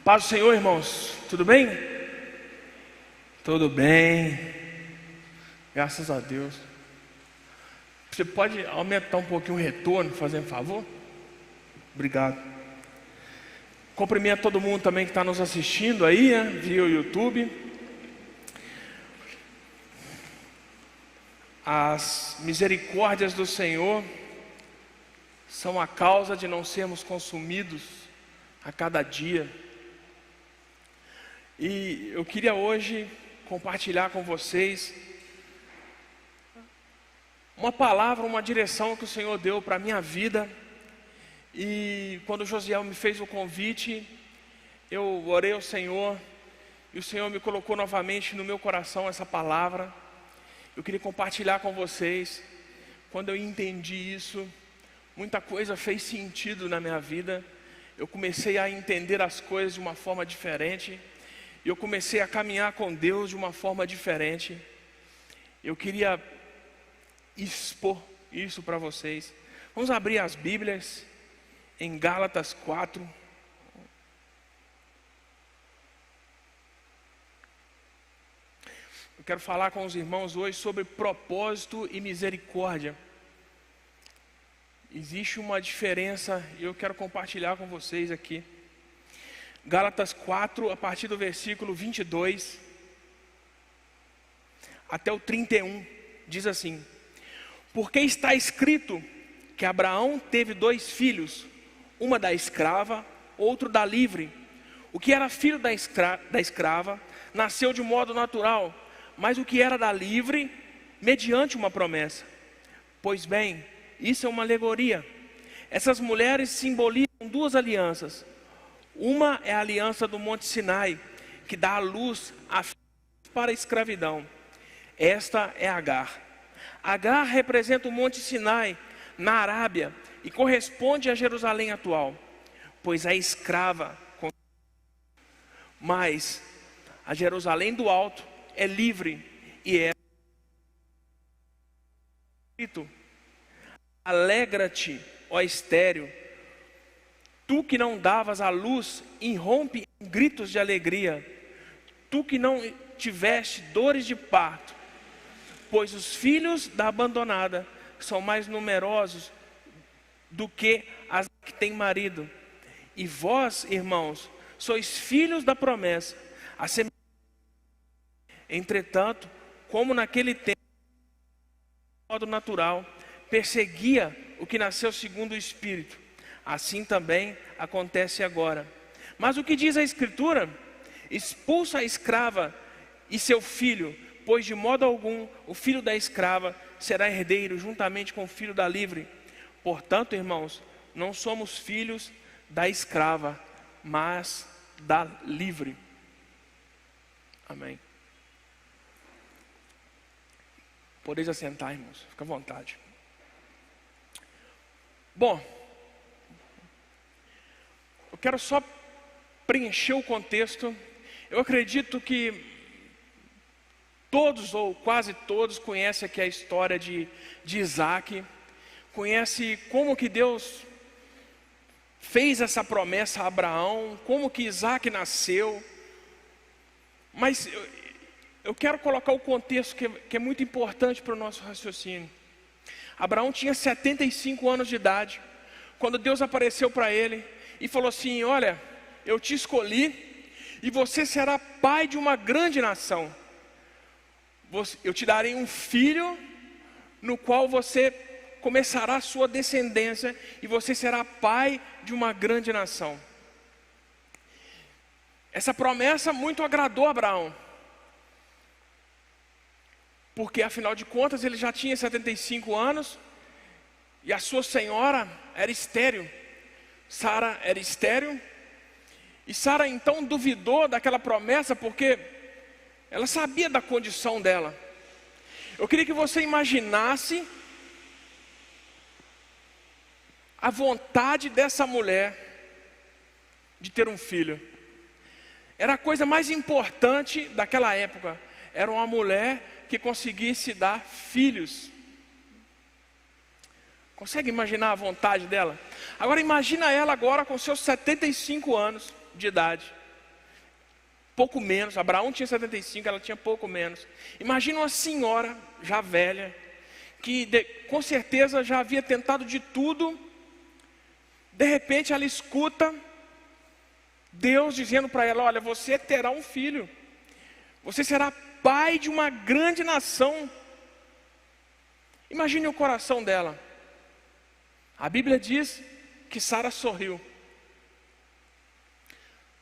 Paz do Senhor, irmãos, tudo bem? Tudo bem, graças a Deus. Você pode aumentar um pouquinho o retorno, fazendo favor? Obrigado. Cumprimento todo mundo também que está nos assistindo aí, via o YouTube. As misericórdias do Senhor são a causa de não sermos consumidos a cada dia. E eu queria hoje compartilhar com vocês uma palavra, uma direção que o Senhor deu para a minha vida. E quando o Josiel me fez o convite, eu orei ao Senhor, e o Senhor me colocou novamente no meu coração essa palavra. Eu queria compartilhar com vocês. Quando eu entendi isso, muita coisa fez sentido na minha vida. Eu comecei a entender as coisas de uma forma diferente. E eu comecei a caminhar com Deus de uma forma diferente. Eu queria expor isso para vocês. Vamos abrir as Bíblias em Gálatas 4. Eu quero falar com os irmãos hoje sobre propósito e misericórdia. Existe uma diferença e eu quero compartilhar com vocês aqui. Gálatas 4, a partir do versículo 22 até o 31, diz assim: porque está escrito que Abraão teve 2 filhos, uma da escrava, outro da livre. O que era filho da escrava nasceu de modo natural, mas o que era da livre, mediante uma promessa. Pois bem, isso é uma alegoria. Essas mulheres simbolizam 2 alianças. Uma é a aliança do Monte Sinai, que dá à luz a filhos para a escravidão. Esta é Agar. Agar representa o Monte Sinai, na Arábia, e corresponde a Jerusalém atual, pois é escrava. Mas a Jerusalém do alto é livre, e é escrito: alegra-te, ó estéril, tu que não davas à luz, irrompe em gritos de alegria. Tu que não tiveste dores de parto, pois os filhos da abandonada são mais numerosos do que as que têm marido. E vós, irmãos, sois filhos da promessa. Entretanto, como naquele tempo, de modo natural, perseguia o que nasceu segundo o Espírito, assim também acontece agora. Mas o que diz a Escritura? Expulsa a escrava e seu filho, pois de modo algum o filho da escrava será herdeiro juntamente com o filho da livre. Portanto, irmãos, não somos filhos da escrava, mas da livre. Amém. Podeis assentar, irmãos, fica à vontade. Bom, eu quero só preencher o contexto. Eu acredito que todos ou quase todos conhecem aqui a história de Isaac. Conhece como que Deus fez essa promessa a Abraão, como que Isaac nasceu. Mas eu quero colocar o contexto que é muito importante para o nosso raciocínio. Abraão tinha 75 anos de idade, quando Deus apareceu para ele e falou assim: olha, eu te escolhi e você será pai de uma grande nação. Eu te darei um filho no qual você começará a sua descendência e você será pai de uma grande nação. Essa promessa muito agradou a Abraão, porque afinal de contas ele já tinha 75 anos e a sua senhora era estéril. Sara era estéril, e Sara então duvidou daquela promessa, porque ela sabia da condição dela. Eu queria que você imaginasse a vontade dessa mulher de ter um filho. Era a coisa mais importante daquela época. Era uma mulher que conseguisse dar filhos. Consegue imaginar a vontade dela? Agora imagina ela agora com seus 75 anos de idade. pouco menos. Abraão tinha 75, ela tinha pouco menos. Imagina uma senhora já velha, que com certeza já havia tentado de tudo. De repente ela escuta Deus dizendo para ela: olha, você terá um filho, você será pai de uma grande nação. Imagine o coração dela. A Bíblia diz que Sara sorriu.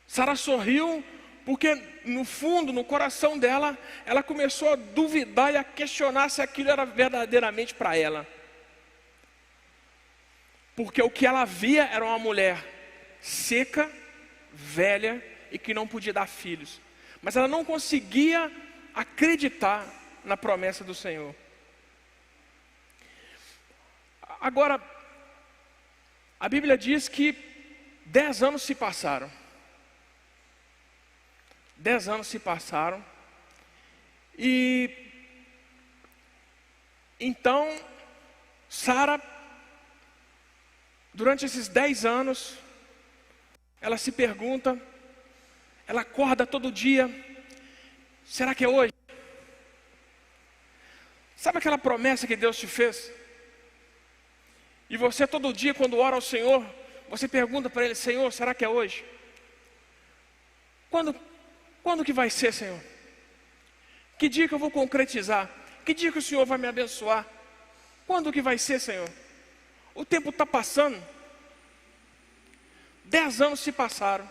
Sara sorriu porque no fundo, no coração dela, ela começou a duvidar e a questionar se aquilo era verdadeiramente para ela. Porque o que ela via era uma mulher seca, velha e que não podia dar filhos. Mas ela não conseguia acreditar na promessa do Senhor. Agora, a Bíblia diz que 10 anos se passaram. 10 anos se passaram. E então Sara, durante esses 10 anos, ela se pergunta, ela acorda todo dia: será que é hoje? Sabe aquela promessa que Deus te fez? E você todo dia, quando ora ao Senhor, você pergunta para Ele: Senhor, será que é hoje? Quando que vai ser, Senhor? Que dia que eu vou concretizar? Que dia que o Senhor vai me abençoar? Quando que vai ser, Senhor? O tempo está passando. 10 anos se passaram.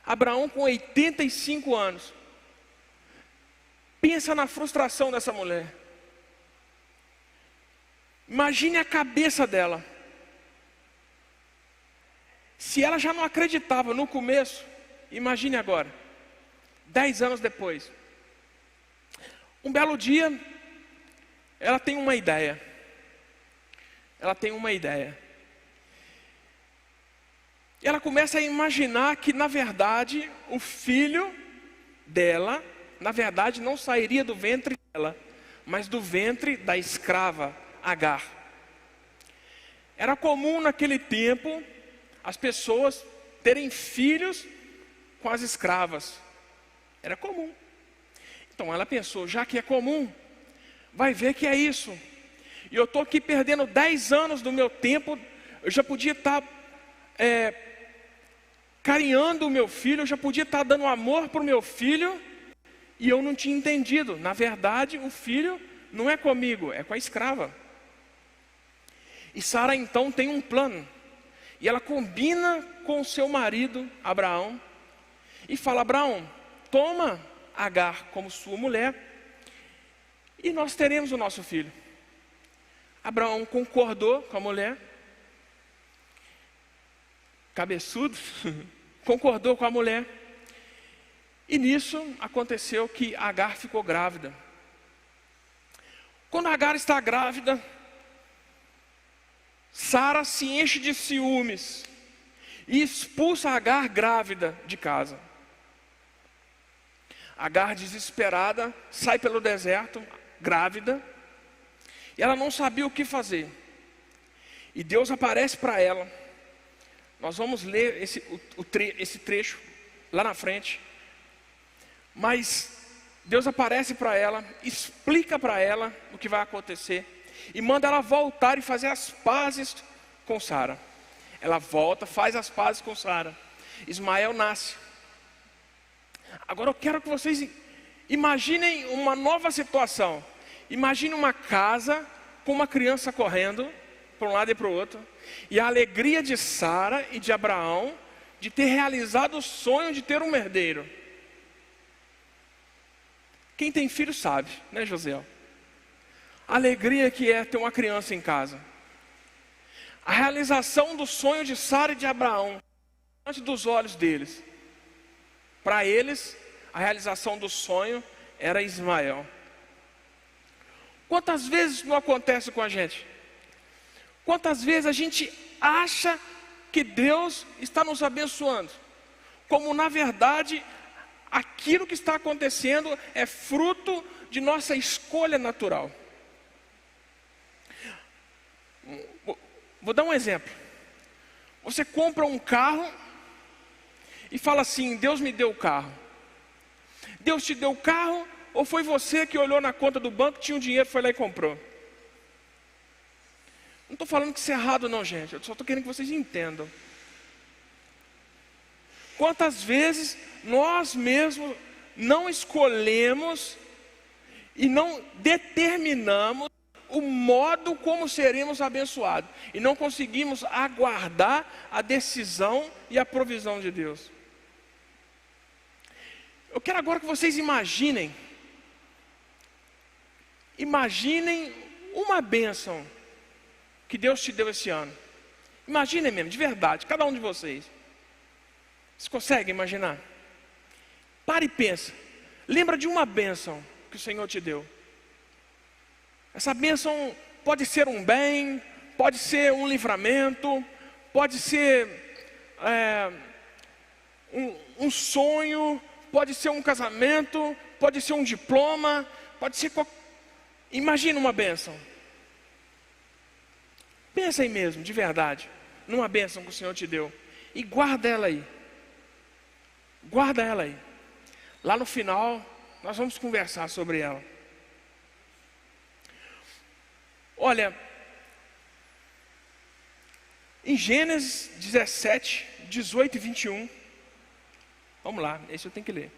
Abraão com 85 anos. Pensa na frustração dessa mulher. Imagine a cabeça dela. Se ela já não acreditava no começo, imagine agora, 10 anos depois. Um belo dia, ela tem uma ideia. Ela começa a imaginar que, na verdade, o filho dela, na verdade, não sairia do ventre dela, mas do ventre da escrava Agar. Era comum naquele tempo as pessoas terem filhos com as escravas. Era comum. Então ela pensou: já que é comum, vai ver que é isso. E eu estou aqui perdendo 10 anos do meu tempo. Eu já podia estar carinhando o meu filho, eu já podia estar dando amor para o meu filho, e eu não tinha entendido. Na verdade, o filho não é comigo, é com a escrava. E Sara então tem um plano. E ela combina com o seu marido, Abraão, e fala: Abraão, toma Agar como sua mulher, e nós teremos o nosso filho. Abraão concordou com a mulher, cabeçudo, concordou com a mulher. E nisso aconteceu que Agar ficou grávida. Quando Agar está grávida, Sara se enche de ciúmes e expulsa Agar grávida de casa. Agar, desesperada, sai pelo deserto, grávida, e ela não sabia o que fazer. E Deus aparece para ela. Nós vamos ler esse trecho lá na frente. Mas Deus aparece para ela, explica para ela o que vai acontecer, e manda ela voltar e fazer as pazes com Sara. Ela volta, faz as pazes com Sara. Ismael nasce. Agora eu quero que vocês imaginem uma nova situação. Imagine uma casa com uma criança correndo para um lado e para o outro, e a alegria de Sara e de Abraão de ter realizado o sonho de ter um herdeiro. Quem tem filho sabe, né, José? A alegria que é ter uma criança em casa. A realização do sonho de Sara e de Abraão diante dos olhos deles. Para eles, a realização do sonho era Ismael. Quantas vezes não acontece com a gente? Quantas vezes a gente acha que Deus está nos abençoando, como na verdade aquilo que está acontecendo é fruto de nossa escolha natural. Vou dar um exemplo. Você compra um carro e fala assim: Deus me deu o carro. Deus te deu o carro, ou foi você que olhou na conta do banco, tinha um dinheiro, foi lá e comprou? Não estou falando que isso é errado não, gente. Eu só estou querendo que vocês entendam. Quantas vezes nós mesmos não escolhemos e não determinamos o modo como seremos abençoados, e não conseguimos aguardar a decisão e a provisão de Deus. Eu quero agora que vocês imaginem uma bênção que Deus te deu esse ano. Imaginem mesmo, de verdade, cada um de vocês. Vocês conseguem imaginar? Para e pensa. Lembra de uma bênção que o Senhor te deu. Essa bênção pode ser um bem, pode ser um livramento, pode ser um sonho, pode ser um casamento, pode ser um diploma, pode ser Imagina uma bênção. Pensa aí mesmo, de verdade, numa bênção que o Senhor te deu. E guarda ela aí. Guarda ela aí. Lá no final, nós vamos conversar sobre ela. Olha, em Gênesis 17, 18 e 21. Vamos lá, esse eu tenho que ler.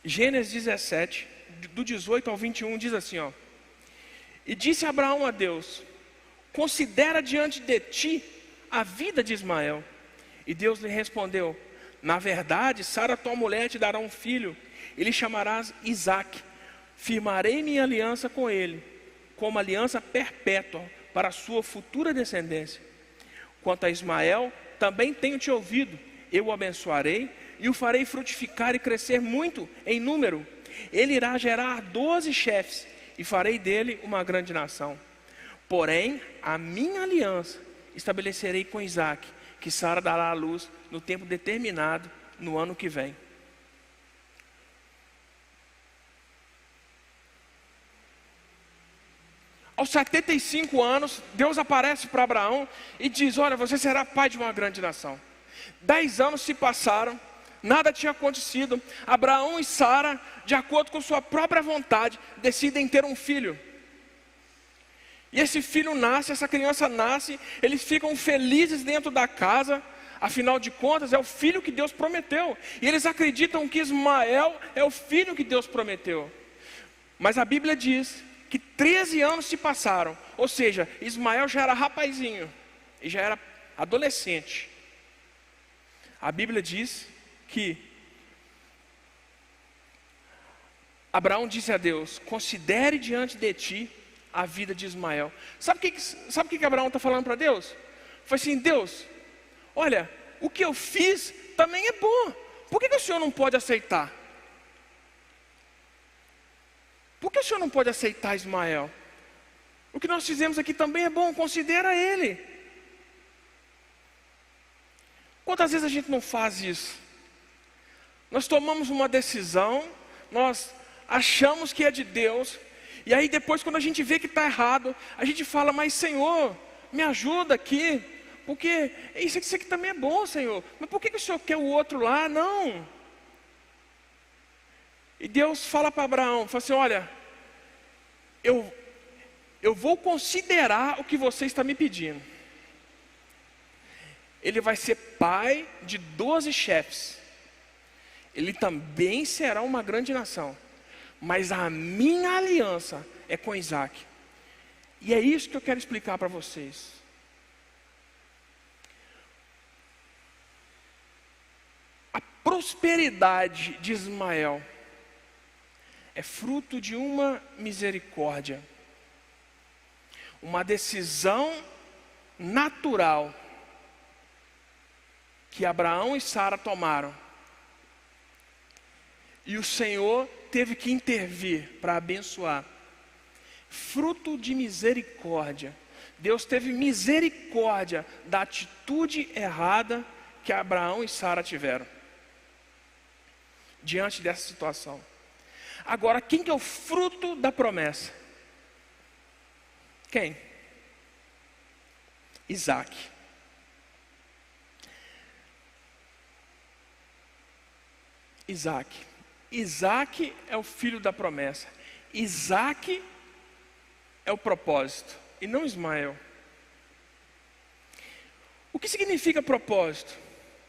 Gênesis 17, do 18 ao 21, diz assim, ó. E disse Abraão a Deus: considera diante de ti a vida de Ismael. E Deus lhe respondeu: na verdade, Sara tua mulher te dará um filho, e lhe chamarás Isaque. Firmarei minha aliança com ele, como aliança perpétua para a sua futura descendência. Quanto a Ismael, também tenho te ouvido, eu o abençoarei, e o farei frutificar e crescer muito em número. Ele irá gerar 12 chefes, e farei dele uma grande nação. Porém, a minha aliança estabelecerei com Isaque, que Sara dará à luz no tempo determinado, no ano que vem. Aos 75 anos, Deus aparece para Abraão e diz: olha, você será pai de uma grande nação. 10 anos se passaram, nada tinha acontecido. Abraão e Sara, de acordo com sua própria vontade, decidem ter um filho. E esse filho nasce, essa criança nasce, eles ficam felizes dentro da casa. Afinal de contas, é o filho que Deus prometeu. E eles acreditam que Ismael é o filho que Deus prometeu. Mas a Bíblia diz que 13 anos se passaram. Ou seja, Ismael já era rapazinho e já era adolescente. A Bíblia diz que Abraão disse a Deus: considere diante de ti a vida de Ismael. Sabe o que Abraão está falando para Deus? Foi assim: Deus, olha, o que eu fiz também é bom. Por que o Senhor não pode aceitar? Por que o Senhor não pode aceitar Ismael? O que nós fizemos aqui também é bom, considera ele. Quantas vezes a gente não faz isso? Nós tomamos uma decisão, nós achamos que é de Deus, e aí depois quando a gente vê que está errado, a gente fala: mas Senhor, me ajuda aqui, porque isso aqui também é bom, Senhor. Mas por que o Senhor quer o outro lá? Não. E Deus fala para Abraão, fala assim: olha, eu vou considerar o que você está me pedindo. Ele vai ser pai de 12 chefes. Ele também será uma grande nação. Mas a minha aliança é com Isaque. E é isso que eu quero explicar para vocês. A prosperidade de Ismael é fruto de uma misericórdia, uma decisão natural que Abraão e Sara tomaram. E o Senhor teve que intervir para abençoar. Fruto de misericórdia. Deus teve misericórdia da atitude errada que Abraão e Sara tiveram diante dessa situação. Agora, quem que é o fruto da promessa? Quem? Isaac. Isaac é o filho da promessa. Isaac é o propósito, e não Ismael. O que significa propósito?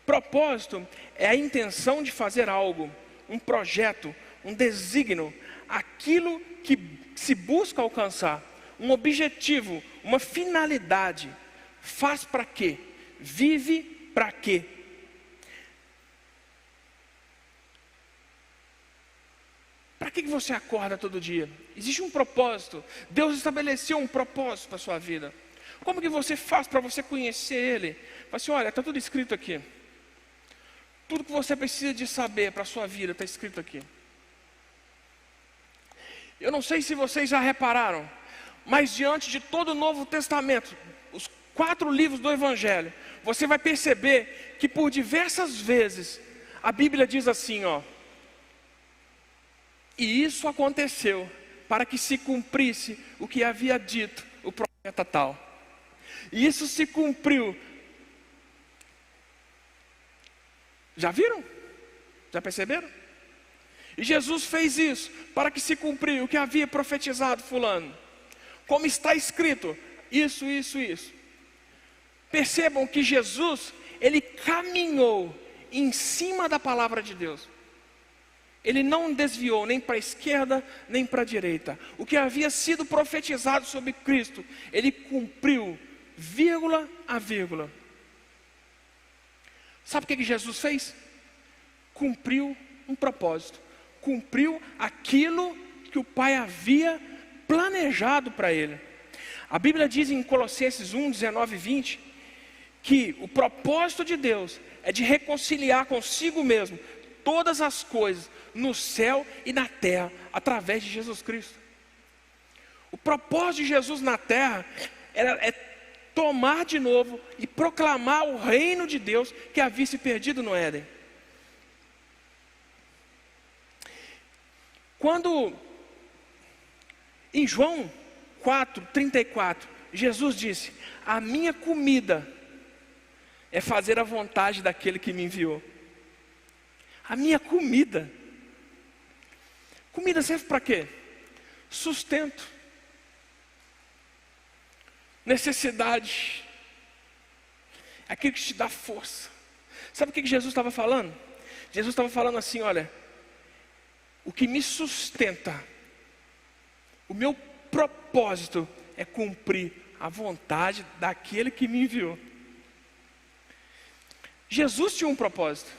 Propósito é a intenção de fazer algo, um projeto, um desígnio, aquilo que se busca alcançar, um objetivo, uma finalidade. Faz para quê? Vive para quê? Para que você acorda todo dia? Existe um propósito. Deus estabeleceu um propósito para a sua vida. Como que você faz para você conhecer Ele? Fala assim, olha, está tudo escrito aqui. Tudo que você precisa de saber para a sua vida está escrito aqui. Eu não sei se vocês já repararam, mas diante de todo o Novo Testamento, os 4 livros do Evangelho, você vai perceber que por diversas vezes a Bíblia diz assim, ó: e isso aconteceu para que se cumprisse o que havia dito o profeta tal. E isso se cumpriu. Já viram? Já perceberam? E Jesus fez isso para que se cumpriu o que havia profetizado fulano. Como está escrito, isso. Percebam que Jesus, ele caminhou em cima da palavra de Deus. Ele não desviou nem para a esquerda, nem para a direita. O que havia sido profetizado sobre Cristo, ele cumpriu, vírgula a vírgula. Sabe o que Jesus fez? Cumpriu um propósito. Cumpriu aquilo que o Pai havia planejado para ele. A Bíblia diz em Colossenses 1, 19 e 20, que o propósito de Deus é de reconciliar consigo mesmo todas as coisas, no céu e na terra, através de Jesus Cristo. O propósito de Jesus na terra é tomar de novo e proclamar o reino de Deus que havia se perdido no Éden. Quando em João 4:34, Jesus disse: a minha comida é fazer a vontade daquele que me enviou. A minha comida. Comida serve para quê? Sustento, necessidade, aquilo que te dá força. Sabe o que Jesus estava falando? Jesus estava falando assim, olha, o que me sustenta, o meu propósito é cumprir a vontade daquele que me enviou. Jesus tinha um propósito.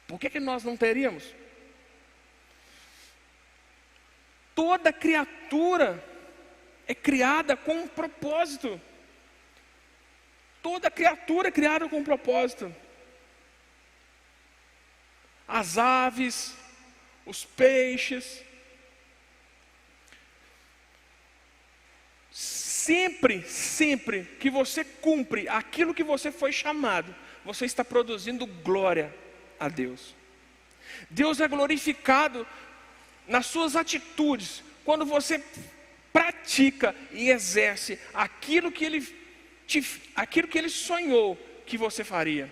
Por que nós não teríamos? Toda criatura é criada com um propósito. Toda criatura é criada com um propósito. As aves, os peixes. Sempre que você cumpre aquilo que você foi chamado, você está produzindo glória a Deus. Deus é glorificado nas suas atitudes, quando você pratica e exerce aquilo que Ele sonhou que você faria.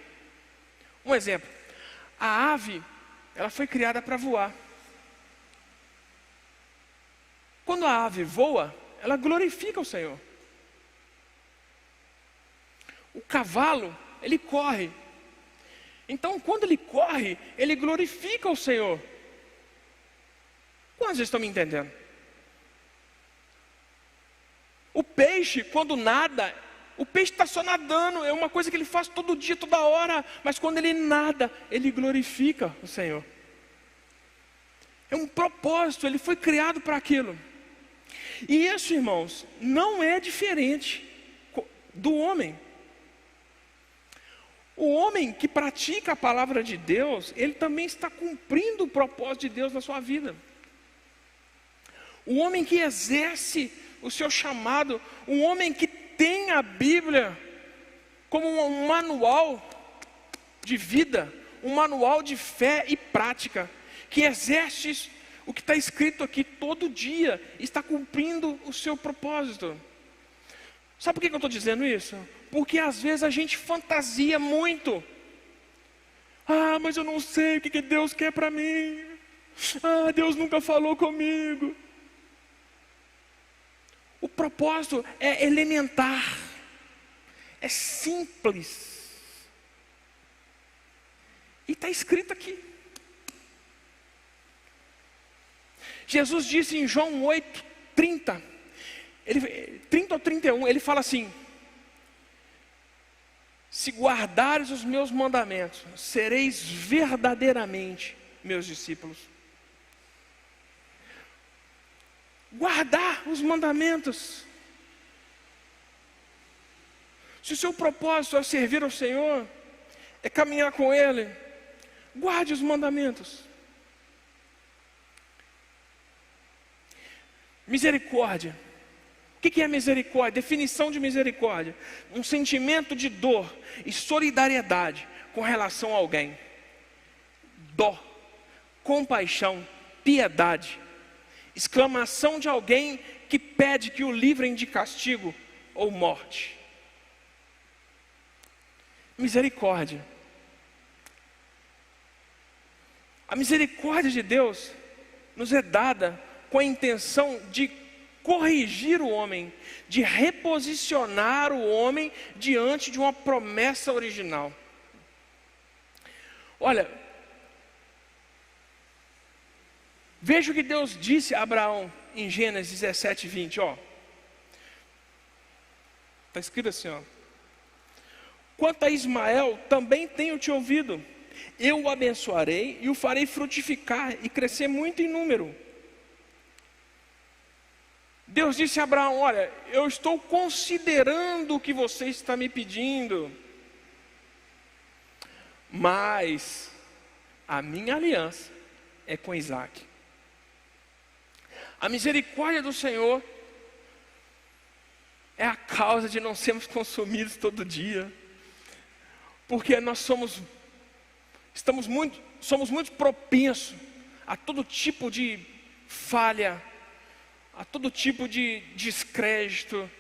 Um exemplo, a ave, ela foi criada para voar. Quando a ave voa, ela glorifica o Senhor. O cavalo, ele corre. Então, quando ele corre, ele glorifica o Senhor. Quantos estão me entendendo? O peixe, quando nada, o peixe está só nadando, é uma coisa que ele faz todo dia, toda hora, mas quando ele nada, ele glorifica o Senhor. É um propósito, ele foi criado para aquilo. E isso, irmãos, não é diferente do homem. O homem que pratica a palavra de Deus, ele também está cumprindo o propósito de Deus na sua vida. O homem que exerce o seu chamado, um homem que tem a Bíblia como um manual de vida, um manual de fé e prática, que exerce o que está escrito aqui todo dia, está cumprindo o seu propósito. Sabe por que eu estou dizendo isso? Porque às vezes a gente fantasia muito. Ah, mas eu não sei o que Deus quer para mim. Ah, Deus nunca falou comigo. O propósito é elementar, é simples. E está escrito aqui. Jesus disse em João 8:30, 30 ou 31, ele fala assim: se guardares os meus mandamentos, sereis verdadeiramente meus discípulos. Guardar os mandamentos. Se o seu propósito é servir ao Senhor, é caminhar com Ele, guarde os mandamentos. Misericórdia. O que é misericórdia? Definição de misericórdia: um sentimento de dor e solidariedade com relação a alguém. Dó, compaixão, piedade. Exclamação de alguém que pede que o livrem de castigo ou morte. Misericórdia. A misericórdia de Deus nos é dada com a intenção de corrigir o homem, de reposicionar o homem diante de uma promessa original. Olha, veja o que Deus disse a Abraão em Gênesis 17:20, ó. Está escrito assim, ó: quanto a Ismael, também tenho te ouvido. Eu o abençoarei e o farei frutificar e crescer muito em número. Deus disse a Abraão: olha, eu estou considerando o que você está me pedindo, mas a minha aliança é com Isaac. A misericórdia do Senhor é a causa de não sermos consumidos todo dia, porque nós somos muito propensos a todo tipo de falha, a todo tipo de descrédito.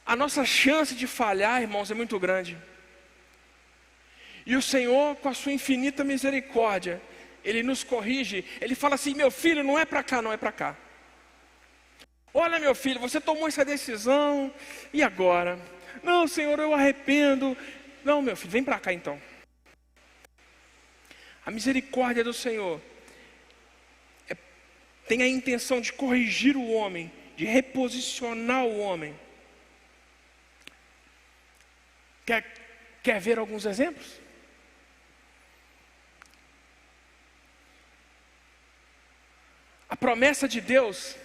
A nossa chance de falhar, irmãos, é muito grande. E o Senhor, com a sua infinita misericórdia, Ele nos corrige. Ele fala assim: meu filho, não é para cá, não é para cá. Olha, meu filho, você tomou essa decisão, e agora? Não, Senhor, eu arrependo. Não, meu filho, vem para cá então. A misericórdia do Senhor tem a intenção de corrigir o homem, de reposicionar o homem. Quer ver alguns exemplos? A promessa de Deus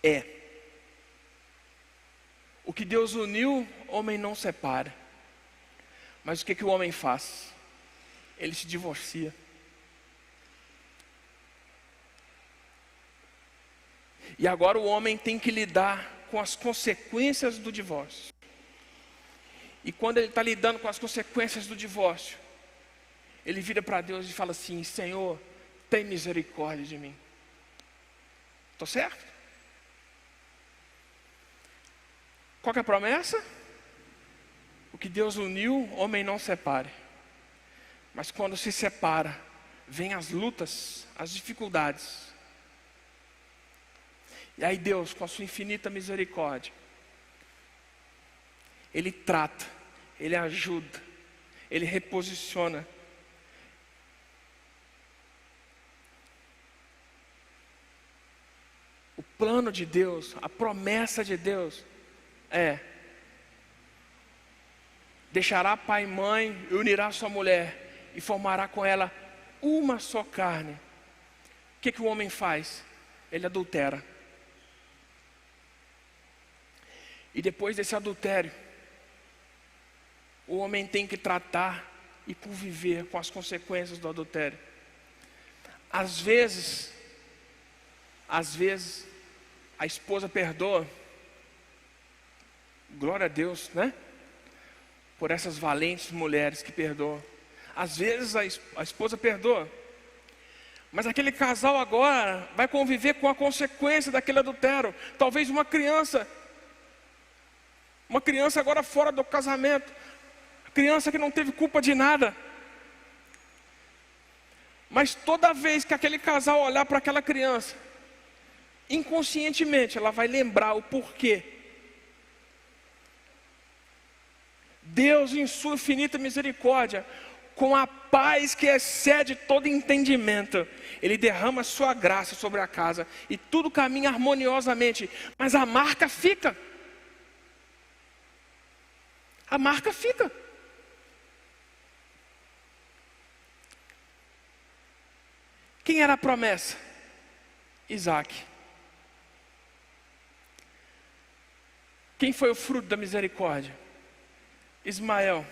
é: o que Deus uniu, homem não separa. Mas o que o homem faz? Ele se divorcia. E agora o homem tem que lidar com as consequências do divórcio. E quando ele está lidando com as consequências do divórcio, ele vira para Deus e fala assim: Senhor, tem misericórdia de mim. Estou certo? Qual que é a promessa? O que Deus uniu, homem não separe. Mas quando se separa, vem as lutas, as dificuldades. E aí Deus, com a sua infinita misericórdia, Ele trata, Ele ajuda, Ele reposiciona. O plano de Deus, a promessa de Deus é: deixará pai e mãe e unirá sua mulher e formará com ela uma só carne. O que o homem faz? Ele adultera. E depois desse adultério, o homem tem que tratar e conviver com as consequências do adultério. Às vezes, a esposa perdoa. Glória a Deus, né? Por essas valentes mulheres que perdoam. Às vezes a esposa perdoa. Mas aquele casal agora vai conviver com a consequência daquele adultério. Talvez uma criança agora fora do casamento, criança que não teve culpa de nada. Mas toda vez que aquele casal olhar para aquela criança, inconscientemente ela vai lembrar o porquê. Deus, em sua infinita misericórdia, com a paz que excede todo entendimento, Ele derrama a sua graça sobre a casa, e tudo caminha harmoniosamente, mas a marca fica. A marca fica. Quem era a promessa? Isaac. Quem foi o fruto da misericórdia? Ismael.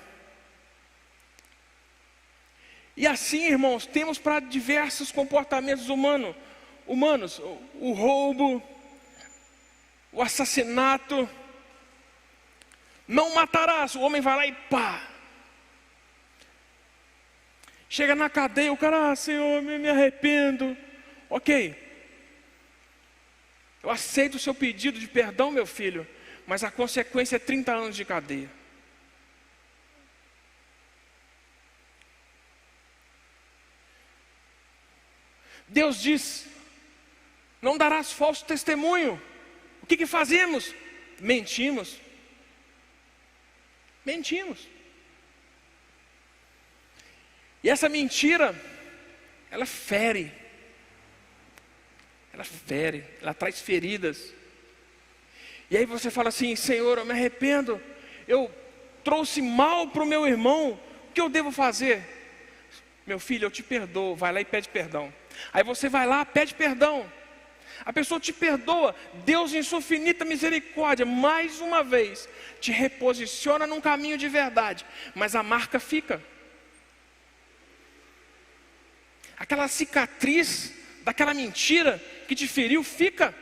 E assim, irmãos, temos para diversos comportamentos humanos, o roubo, o assassinato. Não matarás, o homem vai lá e pá. Chega na cadeia, o cara, Senhor, me arrependo. Ok, eu aceito o seu pedido de perdão, meu filho, mas a consequência é 30 anos de cadeia. Deus diz: não darás falso testemunho. O que fazemos? Mentimos. E essa mentira, ela fere, ela traz feridas. E aí você fala assim: Senhor, eu me arrependo, eu trouxe mal para o meu irmão, o que eu devo fazer? Meu filho, eu te perdoo, vai lá e pede perdão. Aí você vai lá, pede perdão, a pessoa te perdoa. Deus, em sua infinita misericórdia, mais uma vez te reposiciona num caminho de verdade, mas a marca fica. Aquela cicatriz daquela mentira que te feriu fica.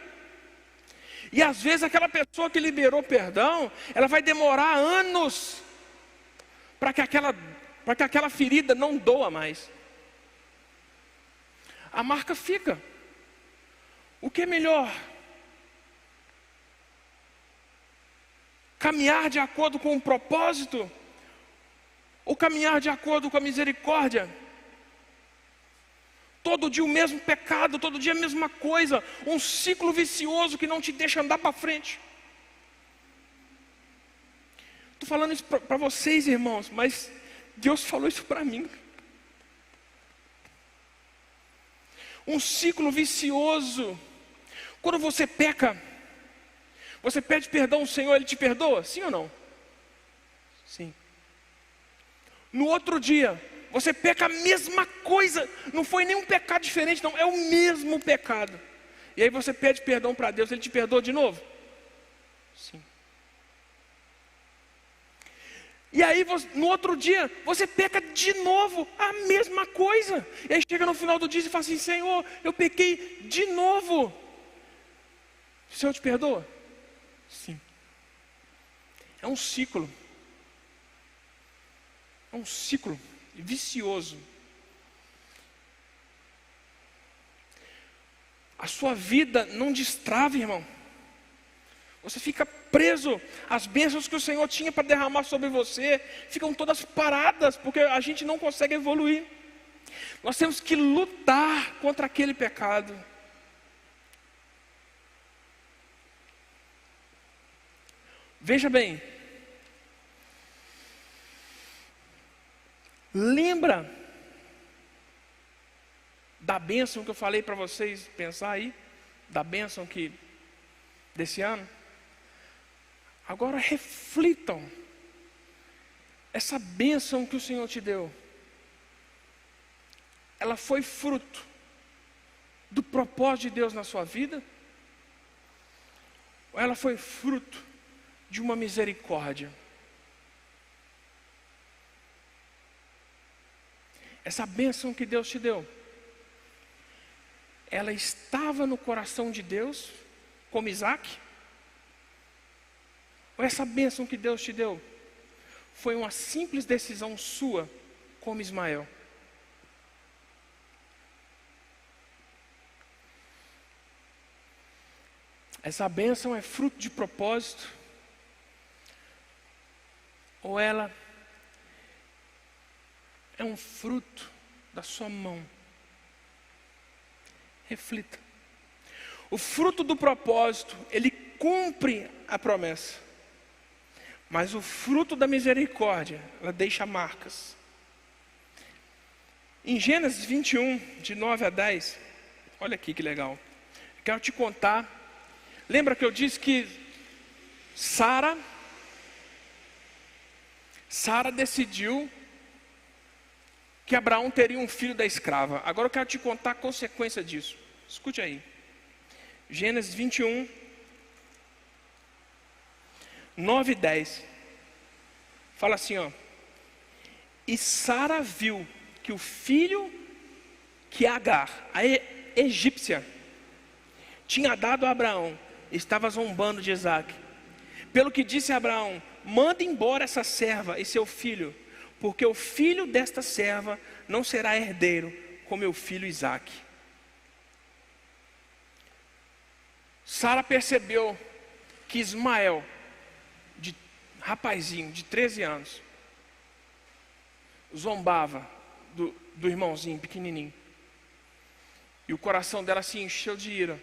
E às vezes aquela pessoa que liberou perdão, ela vai demorar anos para que aquela ferida não doa mais. A marca fica. O que é melhor? Caminhar de acordo com o propósito, ou caminhar de acordo com a misericórdia? Todo dia o mesmo pecado, todo dia a mesma coisa, um ciclo vicioso que não te deixa andar para frente. Estou falando isso para vocês, irmãos, mas Deus falou isso para mim. Um ciclo vicioso. Quando você peca, você pede perdão ao Senhor, Ele te perdoa? Sim ou não? Sim. No outro dia, você peca a mesma coisa, não foi nenhum pecado diferente, não, é o mesmo pecado. E aí você pede perdão para Deus, Ele te perdoa de novo? Sim. E aí no outro dia, você peca de novo, a mesma coisa. E aí chega no final do dia e fala assim: Senhor, eu pequei de novo. O Senhor te perdoa? Sim. É um ciclo. É um ciclo vicioso. A sua vida não destrava, irmão. Você fica preso. As bênçãos que o Senhor tinha para derramar sobre você ficam todas paradas, porque a gente não consegue evoluir. Nós temos que lutar contra aquele pecado. Veja bem, lembra da bênção que eu falei para vocês pensar aí? Da bênção desse ano? Agora reflitam. Essa bênção que o Senhor te deu, ela foi fruto do propósito de Deus na sua vida? Ou ela foi fruto de uma misericórdia? Essa bênção que Deus te deu, ela estava no coração de Deus, como Isaac? Ou essa bênção que Deus te deu foi uma simples decisão sua, como Ismael? Essa bênção é fruto de propósito? Ou ela é um fruto da sua mão? Reflita. O fruto do propósito, ele cumpre a promessa. Mas o fruto da misericórdia, ela deixa marcas. Em Gênesis 21, de 9 a 10, olha aqui que legal. Eu quero te contar. Lembra que eu disse que Sara decidiu que Abraão teria um filho da escrava. Agora eu quero te contar a consequência disso. Escute aí. Gênesis 21, 9 e 10. Fala assim, ó. E Sara viu que o filho que Agar, a egípcia, tinha dado a Abraão, estava zombando de Isaque. Pelo que disse a Abraão: manda embora essa serva e seu filho, porque o filho desta serva não será herdeiro com meu filho Isaque. Sara percebeu que Ismael, rapazinho de 13 anos, zombava do irmãozinho pequenininho. E o coração dela se encheu de ira.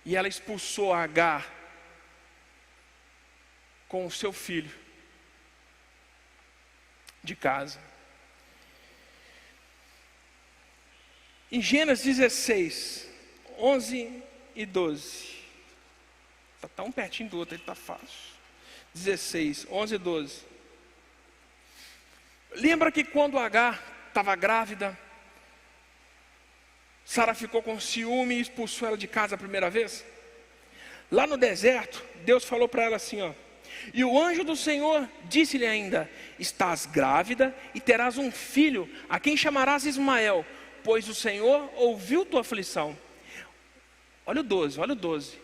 E ela expulsou Agar com o seu filho de casa. Em Gênesis 16, 11 e 12. Está um pertinho do outro, ele está fácil. 16, 11 e 12. Lembra que quando Agar estava grávida, Sara ficou com ciúme e expulsou ela de casa a primeira vez? Lá no deserto, Deus falou para ela assim, ó. E o anjo do Senhor disse-lhe ainda: estás grávida e terás um filho, a quem chamarás Ismael, pois o Senhor ouviu tua aflição. Olha o 12, olha o 12.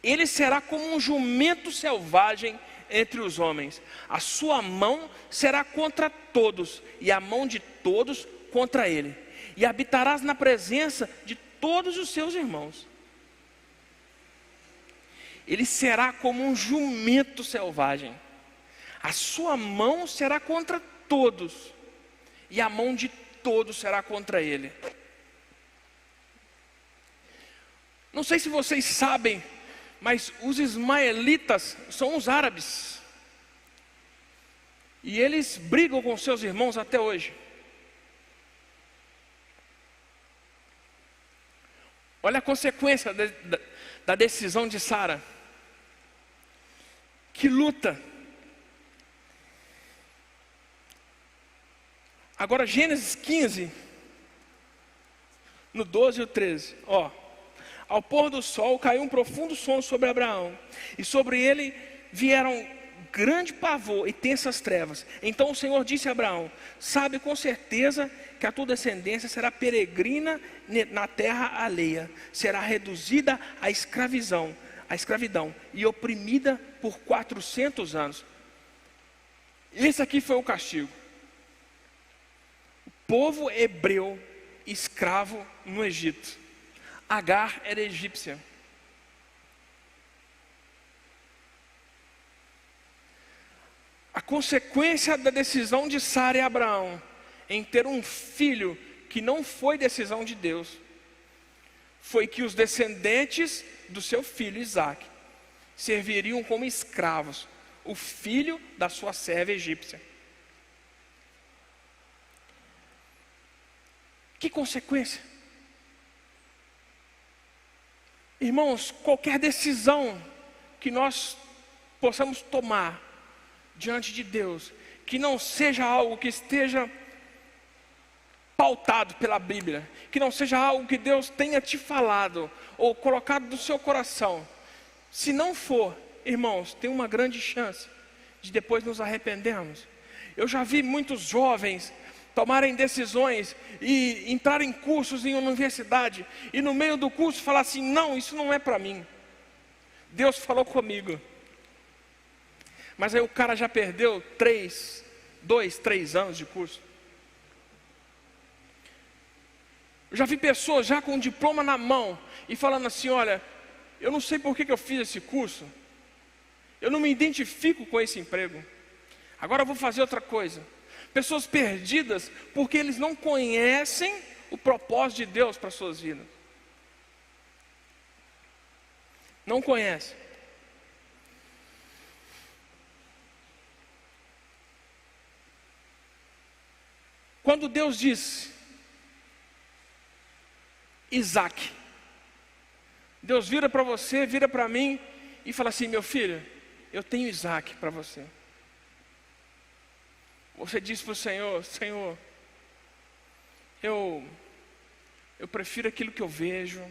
Ele será como um jumento selvagem entre os homens. A sua mão será contra todos, e a mão de todos contra ele. E habitarás na presença de todos os seus irmãos. Ele será como um jumento selvagem. A sua mão será contra todos, e a mão de todos será contra ele. Não sei se vocês sabem, mas os ismaelitas são os árabes. E eles brigam com seus irmãos até hoje. Olha a consequência da decisão de Sara. Que luta. Agora Gênesis 15, no 12 e o 13. Ao pôr do sol caiu um profundo sono sobre Abraão, e sobre ele vieram grande pavor e tensas trevas. Então o Senhor disse a Abraão: sabe com certeza que a tua descendência será peregrina na terra alheia, será reduzida à escravidão e oprimida por 400 anos. Esse aqui foi o castigo. O povo hebreu escravo no Egito. Agar era egípcia. A consequência da decisão de Sara e Abraão em ter um filho que não foi decisão de Deus, foi que os descendentes do seu filho Isaque serviriam como escravos, o filho da sua serva egípcia. Que consequência? Irmãos, qualquer decisão que nós possamos tomar diante de Deus, que não seja algo que esteja pautado pela Bíblia, que não seja algo que Deus tenha te falado ou colocado no seu coração, se não for, irmãos, tem uma grande chance de depois nos arrependermos. Eu já vi muitos jovens tomarem decisões e entrarem em cursos em universidade, e no meio do curso falar assim: não, isso não é para mim, Deus falou comigo. Mas aí o cara já perdeu 2, 3 anos de curso. Eu já vi pessoas já com um diploma na mão e falando assim: olha, eu não sei por que eu fiz esse curso, eu não me identifico com esse emprego, agora eu vou fazer outra coisa. Pessoas perdidas porque eles não conhecem o propósito de Deus para suas vidas. Não conhecem. Quando Deus disse Isaac, Deus vira para você, vira para mim e fala assim: meu filho, eu tenho Isaac para você. Você diz para o Senhor: Senhor, eu prefiro aquilo que eu vejo,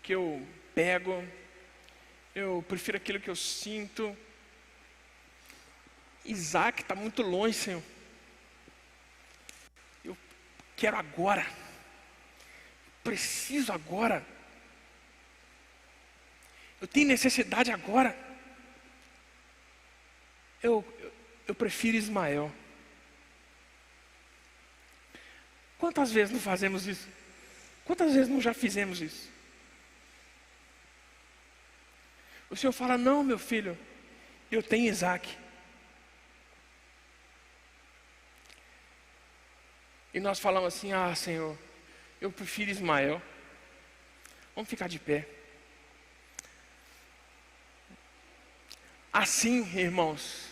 que eu pego, eu prefiro aquilo que eu sinto. Isaac está muito longe, Senhor. Eu quero agora, preciso agora, eu tenho necessidade agora. Eu prefiro Ismael. Quantas vezes não fazemos isso? Quantas vezes não já fizemos isso? O Senhor fala: não, meu filho, eu tenho Isaac. E nós falamos assim: ah, Senhor, eu prefiro Ismael. Vamos ficar de pé. Assim, irmãos,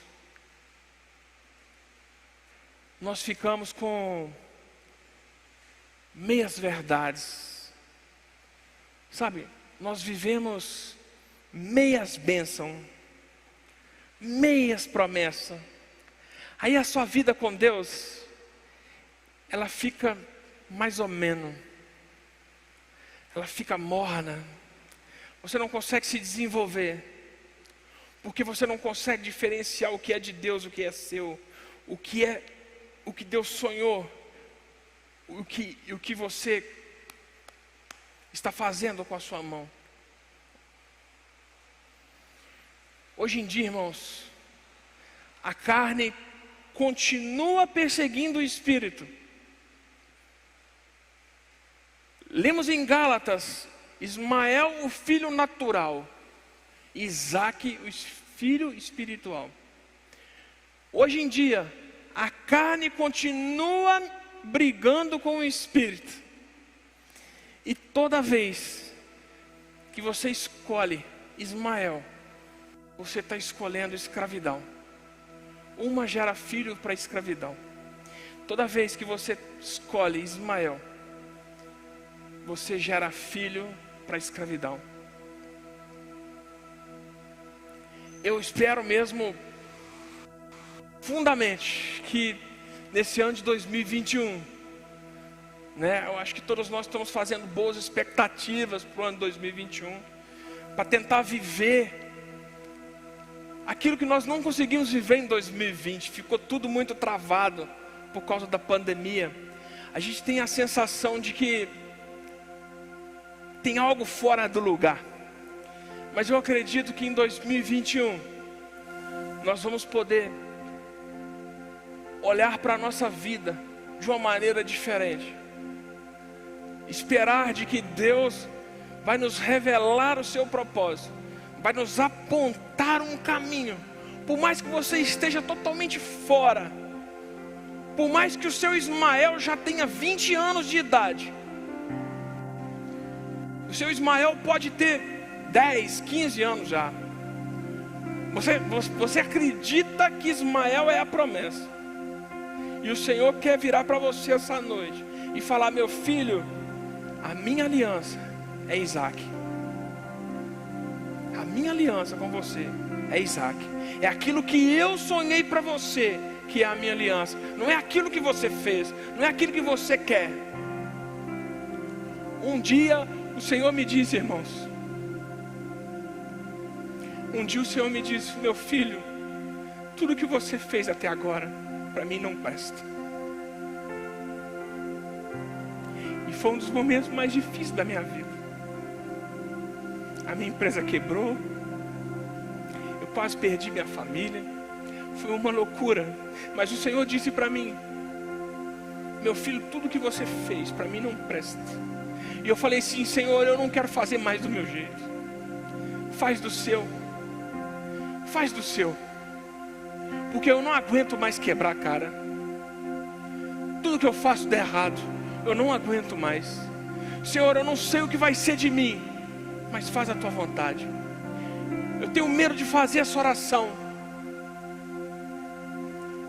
nós ficamos com meias verdades, sabe? Nós vivemos meias bênçãos, meias promessas. Aí a sua vida com Deus, ela fica mais ou menos, ela fica morna. Você não consegue se desenvolver, porque você não consegue diferenciar o que é de Deus, o que é seu, o que Deus sonhou, o que você está fazendo com a sua mão. Hoje em dia, irmãos, a carne continua perseguindo o espírito. Lemos em Gálatas: Ismael, o filho natural, Isaac, o filho espiritual. Hoje em dia, a carne continua brigando com o espírito. E toda vez que você escolhe Ismael, você está escolhendo escravidão. Uma gera filho para a escravidão. Toda vez que você escolhe Ismael, você gera filho para a escravidão. Eu espero mesmo fundamente que nesse ano de 2021, eu acho que todos nós estamos fazendo boas expectativas para o ano de 2021, para tentar viver aquilo que nós não conseguimos viver em 2020. Ficou tudo muito travado por causa da pandemia. A gente tem a sensação de que tem algo fora do lugar. Mas eu acredito que em 2021 nós vamos poder olhar para a nossa vida de uma maneira diferente. Esperar de que Deus vai nos revelar o seu propósito, vai nos apontar um caminho. Por mais que você esteja totalmente fora, por mais que o seu Ismael já tenha 20 anos de idade, o seu Ismael pode ter 10, 15 anos já. Você acredita que Ismael é a promessa. E o Senhor quer virar para você essa noite e falar: meu filho, a minha aliança é Isaac. A minha aliança com você é Isaac. É aquilo que eu sonhei para você que é a minha aliança. Não é aquilo que você fez, não é aquilo que você quer. Um dia o Senhor me disse, irmãos, um dia o Senhor me disse: meu filho, tudo que você fez até agora para mim não presta. E foi um dos momentos mais difíceis da minha vida. A minha empresa quebrou, eu quase perdi minha família, foi uma loucura. Mas o Senhor disse para mim: meu filho, tudo que você fez para mim não presta. E eu falei assim: Senhor, eu não quero fazer mais do meu jeito. faz do seu. Faz do seu. Porque eu não aguento mais quebrar a cara. Tudo que eu faço dá errado. Eu não aguento mais. Senhor, eu não sei o que vai ser de mim, mas faz a tua vontade. Eu tenho medo de fazer essa oração.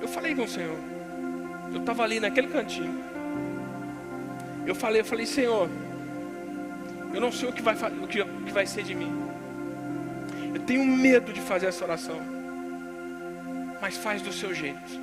Eu falei com o Senhor. Eu estava ali naquele cantinho. Eu falei, Senhor, eu não sei o que vai ser de mim. Eu tenho medo de fazer essa oração, mas faz do seu jeito.